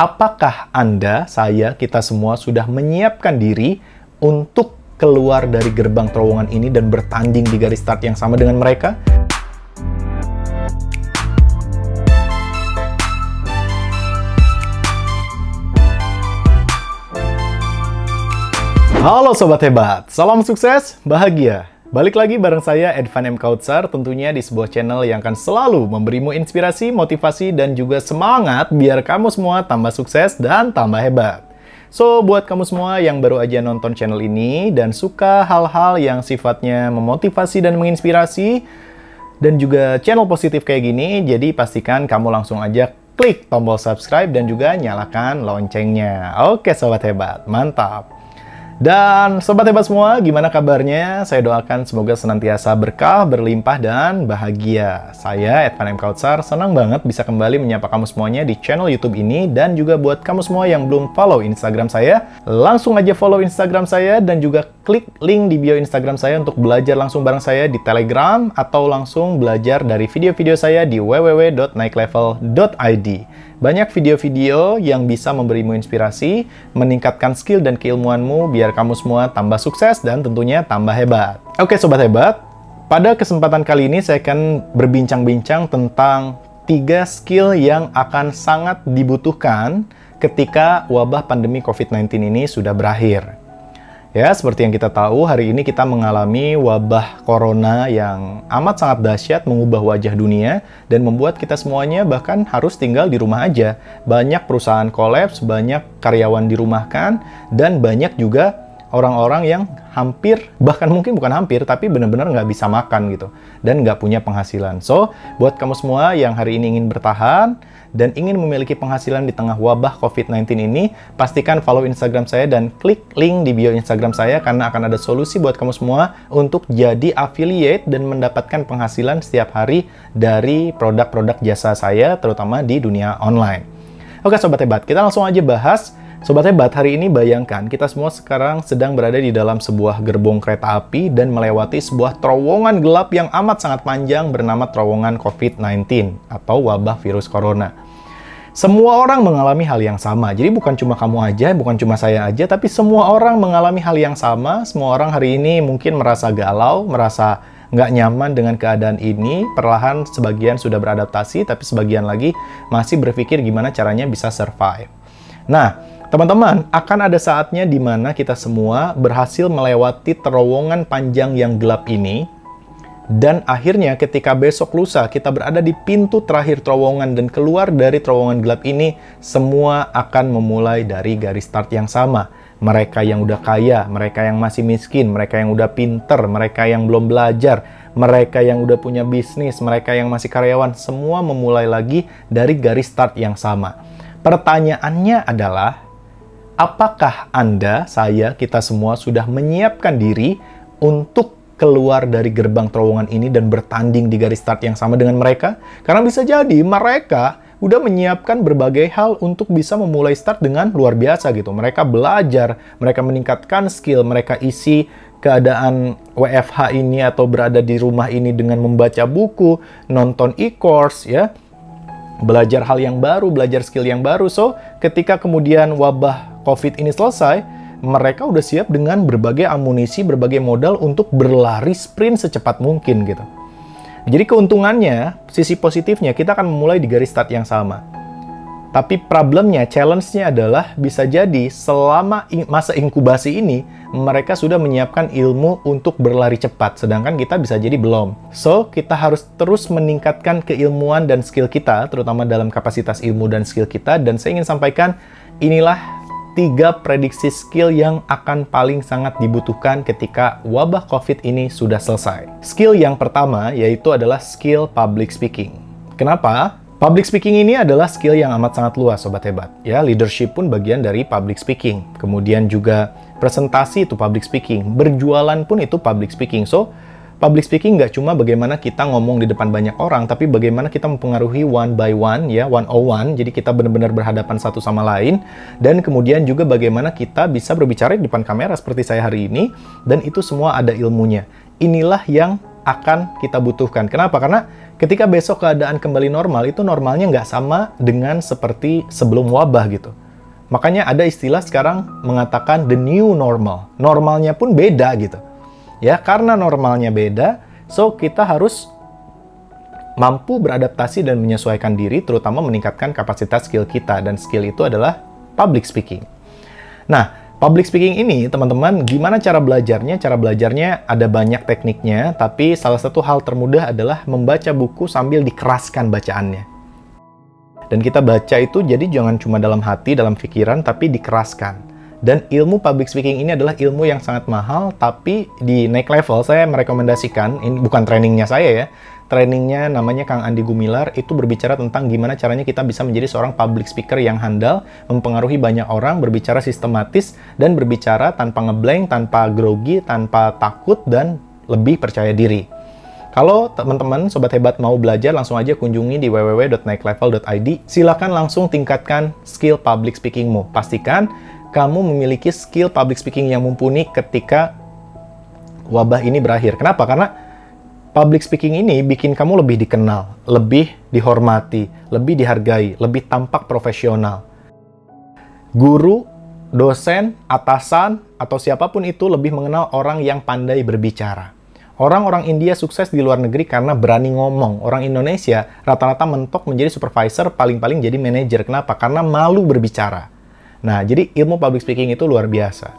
Apakah Anda, saya, kita semua sudah menyiapkan diri untuk keluar dari gerbang terowongan ini dan bertanding di garis start yang sama dengan mereka? Halo Sobat Hebat, salam sukses, bahagia. Balik lagi bareng saya, Edvan M. Kautsar, tentunya di sebuah channel yang akan selalu memberimu inspirasi, motivasi, dan juga semangat biar kamu semua tambah sukses dan tambah hebat. So, buat kamu semua yang baru aja nonton channel ini dan suka hal-hal yang sifatnya memotivasi dan menginspirasi, dan juga channel positif kayak gini, jadi pastikan kamu langsung aja klik tombol subscribe dan juga nyalakan loncengnya. Oke Sobat Hebat, mantap! Dan Sobat Hebat semua, gimana kabarnya? Saya doakan semoga senantiasa berkah, berlimpah, dan bahagia. Saya, Edvan M. Kautsar, senang banget bisa kembali menyapa kamu semuanya di channel YouTube ini. Dan juga buat kamu semua yang belum follow Instagram saya, langsung aja follow Instagram saya dan juga klik link di bio Instagram saya untuk belajar langsung bareng saya di Telegram atau langsung belajar dari video-video saya di www.naiklevel.id. Banyak video-video yang bisa memberimu inspirasi, meningkatkan skill dan keilmuanmu biar kamu semua tambah sukses dan tentunya tambah hebat. Oke Sobat Hebat, pada kesempatan kali ini saya akan berbincang-bincang tentang 3 skill yang akan sangat dibutuhkan ketika wabah pandemi COVID-19 ini sudah berakhir. Ya, seperti yang kita tahu, hari ini kita mengalami wabah corona yang amat sangat dahsyat, mengubah wajah dunia, dan membuat kita semuanya bahkan harus tinggal di rumah aja. Banyak perusahaan kolaps, banyak karyawan dirumahkan, dan banyak juga orang-orang yang hampir, bahkan mungkin bukan hampir, tapi benar-benar nggak bisa makan gitu, dan nggak punya penghasilan. So, buat kamu semua yang hari ini ingin bertahan, dan ingin memiliki penghasilan di tengah wabah COVID-19 ini, pastikan follow Instagram saya dan klik link di bio Instagram saya karena akan ada solusi buat kamu semua untuk jadi affiliate dan mendapatkan penghasilan setiap hari dari produk-produk jasa saya, terutama di dunia online. Oke Sobat Hebat, kita langsung aja bahas. Sobat Hebat, hari ini bayangkan kita semua sekarang sedang berada di dalam sebuah gerbong kereta api dan melewati sebuah terowongan gelap yang amat sangat panjang bernama terowongan COVID-19 atau wabah virus corona. Semua orang mengalami hal yang sama, jadi bukan cuma kamu aja, bukan cuma saya aja, tapi semua orang mengalami hal yang sama. Semua orang hari ini mungkin merasa galau, merasa nggak nyaman dengan keadaan ini. Perlahan sebagian sudah beradaptasi, tapi sebagian lagi masih berpikir gimana caranya bisa survive. Nah, teman-teman, akan ada saatnya di mana kita semua berhasil melewati terowongan panjang yang gelap ini. Dan akhirnya ketika besok lusa kita berada di pintu terakhir terowongan dan keluar dari terowongan gelap ini, semua akan memulai dari garis start yang sama. Mereka yang udah kaya, mereka yang masih miskin, mereka yang udah pinter, mereka yang belum belajar, mereka yang udah punya bisnis, mereka yang masih karyawan, semua memulai lagi dari garis start yang sama. Pertanyaannya adalah, apakah Anda, saya, kita semua sudah menyiapkan diri untuk keluar dari gerbang terowongan ini dan bertanding di garis start yang sama dengan mereka? Karena bisa jadi mereka udah menyiapkan berbagai hal untuk bisa memulai start dengan luar biasa gitu. Mereka belajar, mereka meningkatkan skill, mereka isi keadaan WFH ini atau berada di rumah ini dengan membaca buku, nonton e-course ya, belajar hal yang baru, belajar skill yang baru. So, ketika kemudian wabah COVID ini selesai, mereka udah siap dengan berbagai amunisi, berbagai modal untuk berlari sprint secepat mungkin gitu. Jadi keuntungannya, sisi positifnya, kita akan memulai di garis start yang sama. Tapi problemnya, challenge-nya adalah bisa jadi selama masa inkubasi ini, mereka sudah menyiapkan ilmu untuk berlari cepat, sedangkan kita bisa jadi belum. So, kita harus terus meningkatkan keilmuan dan skill kita, terutama dalam kapasitas ilmu dan skill kita, dan saya ingin sampaikan, inilah 3 prediksi skill yang akan paling sangat dibutuhkan ketika wabah COVID ini sudah selesai. Skill yang pertama yaitu adalah skill public speaking. Kenapa? Public speaking ini adalah skill yang amat sangat luas, Sobat Hebat. Ya, leadership pun bagian dari public speaking. Kemudian juga presentasi itu public speaking. Berjualan pun itu public speaking. So, public speaking nggak cuma bagaimana kita ngomong di depan banyak orang, tapi bagaimana kita mempengaruhi one by one, ya, 101. Jadi kita benar-benar berhadapan satu sama lain. Dan kemudian juga bagaimana kita bisa berbicara di depan kamera seperti saya hari ini. Dan itu semua ada ilmunya. Inilah yang akan kita butuhkan. Kenapa? Karena ketika besok keadaan kembali normal, itu normalnya nggak sama dengan seperti sebelum wabah gitu. Makanya ada istilah sekarang mengatakan the new normal. Normalnya pun beda gitu. Ya, karena normalnya beda, so kita harus mampu beradaptasi dan menyesuaikan diri, terutama meningkatkan kapasitas skill kita. Dan skill itu adalah public speaking. Nah, public speaking ini, teman-teman, gimana cara belajarnya? Cara belajarnya ada banyak tekniknya, tapi salah satu hal termudah adalah membaca buku sambil dikeraskan bacaannya. Dan kita baca itu jadi jangan cuma dalam hati, dalam pikiran, tapi dikeraskan. Dan ilmu public speaking ini adalah ilmu yang sangat mahal, tapi di naik level saya merekomendasikan, ini bukan trainingnya saya ya, trainingnya namanya Kang Andi Gumilar, itu berbicara tentang gimana caranya kita bisa menjadi seorang public speaker yang handal, mempengaruhi banyak orang, berbicara sistematis, dan berbicara tanpa ngeblank, tanpa grogi, tanpa takut, dan lebih percaya diri. Kalau teman-teman, Sobat Hebat mau belajar, langsung aja kunjungi di www.naiklevel.id. Silakan langsung tingkatkan skill public speakingmu. Pastikan kamu memiliki skill public speaking yang mumpuni ketika wabah ini berakhir. Kenapa? Karena public speaking ini bikin kamu lebih dikenal, lebih dihormati, lebih dihargai, lebih tampak profesional. Guru, dosen, atasan, atau siapapun itu lebih mengenal orang yang pandai berbicara. Orang-orang India sukses di luar negeri karena berani ngomong. Orang Indonesia rata-rata mentok menjadi supervisor, paling-paling jadi manajer. Kenapa? Karena malu berbicara. Nah, jadi ilmu public speaking itu luar biasa.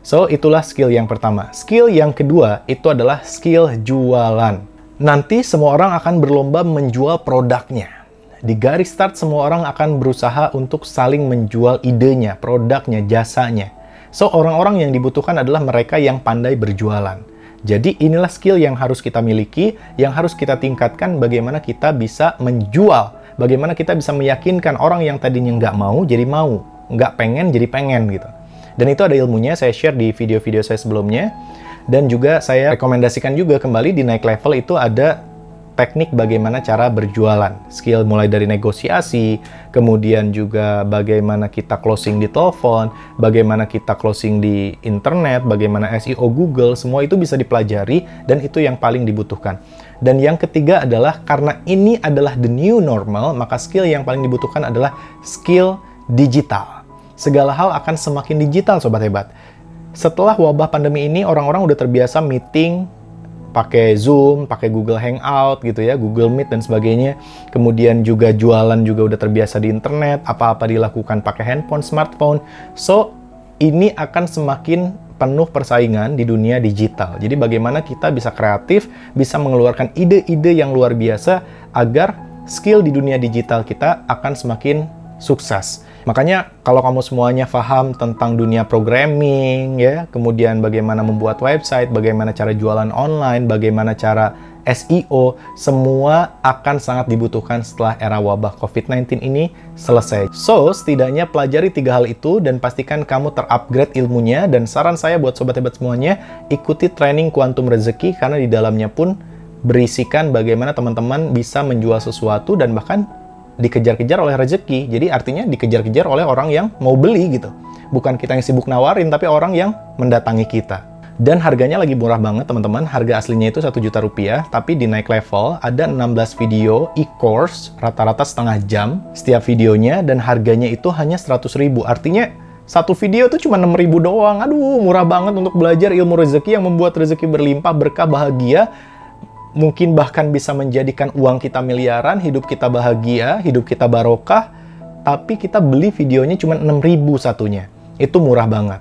So, itulah skill yang pertama. Skill yang kedua, itu adalah skill jualan. Nanti semua orang akan berlomba menjual produknya. Di garis start, semua orang akan berusaha untuk saling menjual idenya, produknya, jasanya. So, orang-orang yang dibutuhkan adalah mereka yang pandai berjualan. Jadi, inilah skill yang harus kita miliki, yang harus kita tingkatkan bagaimana kita bisa menjual. Bagaimana kita bisa meyakinkan orang yang tadinya nggak mau, jadi mau. Nggak pengen, jadi pengen gitu. Dan itu ada ilmunya, saya share di video-video saya sebelumnya. Dan juga saya rekomendasikan juga kembali di Naik Level itu ada teknik bagaimana cara berjualan. Skill mulai dari negosiasi, kemudian juga bagaimana kita closing di telepon, bagaimana kita closing di internet, bagaimana SEO Google, semua itu bisa dipelajari dan itu yang paling dibutuhkan. Dan yang ketiga adalah karena ini adalah the new normal, maka skill yang paling dibutuhkan adalah skill digital. Segala hal akan semakin digital, Sobat Hebat. Setelah wabah pandemi ini, orang-orang udah terbiasa meeting pakai Zoom, pakai Google Hangout gitu ya, Google Meet dan sebagainya. Kemudian juga jualan juga udah terbiasa di internet, apa-apa dilakukan pakai handphone, smartphone. So, ini akan semakin penuh persaingan di dunia digital. Jadi bagaimana kita bisa kreatif, bisa mengeluarkan ide-ide yang luar biasa agar skill di dunia digital kita akan semakin sukses. Makanya kalau kamu semuanya paham tentang dunia programming, ya, kemudian bagaimana membuat website, bagaimana cara jualan online, bagaimana cara SEO, semua akan sangat dibutuhkan setelah era wabah COVID-19 ini selesai. So, setidaknya pelajari 3 hal itu dan pastikan kamu terupgrade ilmunya. Dan saran saya buat Sobat Hebat semuanya, ikuti training Kuantum Rezeki karena di dalamnya pun berisikan bagaimana teman-teman bisa menjual sesuatu dan bahkan dikejar-kejar oleh rezeki. Jadi artinya dikejar-kejar oleh orang yang mau beli gitu. Bukan kita yang sibuk nawarin, tapi orang yang mendatangi kita. Dan harganya lagi murah banget teman-teman. Harga aslinya itu 1 juta rupiah, tapi di Naik Level ada 16 video e-course, rata-rata setengah jam setiap videonya, dan harganya itu hanya 100.000. Artinya satu video tuh cuma 6.000 doang. Aduh, murah banget untuk belajar ilmu rezeki yang membuat rezeki berlimpah, berkah, bahagia. Mungkin bahkan bisa menjadikan uang kita miliaran, hidup kita bahagia, hidup kita barokah, tapi kita beli videonya cuma 6.000 satunya. Itu murah banget.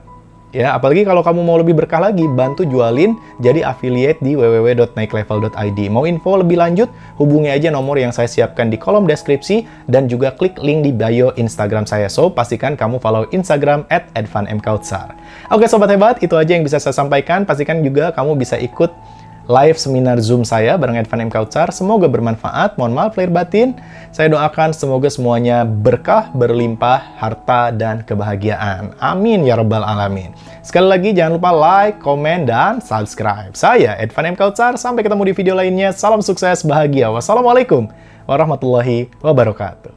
Ya, apalagi kalau kamu mau lebih berkah lagi, bantu jualin jadi affiliate di www.naiklevel.id. Mau info lebih lanjut, hubungi aja nomor yang saya siapkan di kolom deskripsi dan juga klik link di bio Instagram saya. So, pastikan kamu follow Instagram @edvanmkautsar. Oke, Sobat Hebat, itu aja yang bisa saya sampaikan. Pastikan juga kamu bisa ikut live seminar Zoom saya bareng Edvan M. Kautsar. Semoga bermanfaat. Mohon maaf lahir batin. Saya doakan semoga semuanya berkah, berlimpah, harta, dan kebahagiaan. Amin ya rabbal alamin. Sekali lagi jangan lupa like, komen, dan subscribe. Saya Edvan M. Kautsar. Sampai ketemu di video lainnya. Salam sukses, bahagia. Wassalamualaikum warahmatullahi wabarakatuh.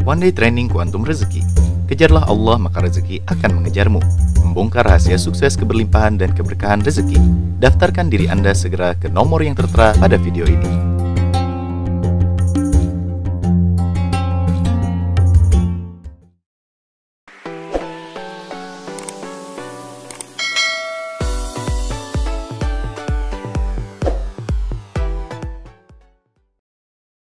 One Day Training Kuantum Rezeki. Kejarlah Allah maka rezeki akan mengejarmu. membongkar rahasia sukses keberlimpahan dan keberkahan rezeki, daftarkan diri Anda segera ke nomor yang tertera pada video ini.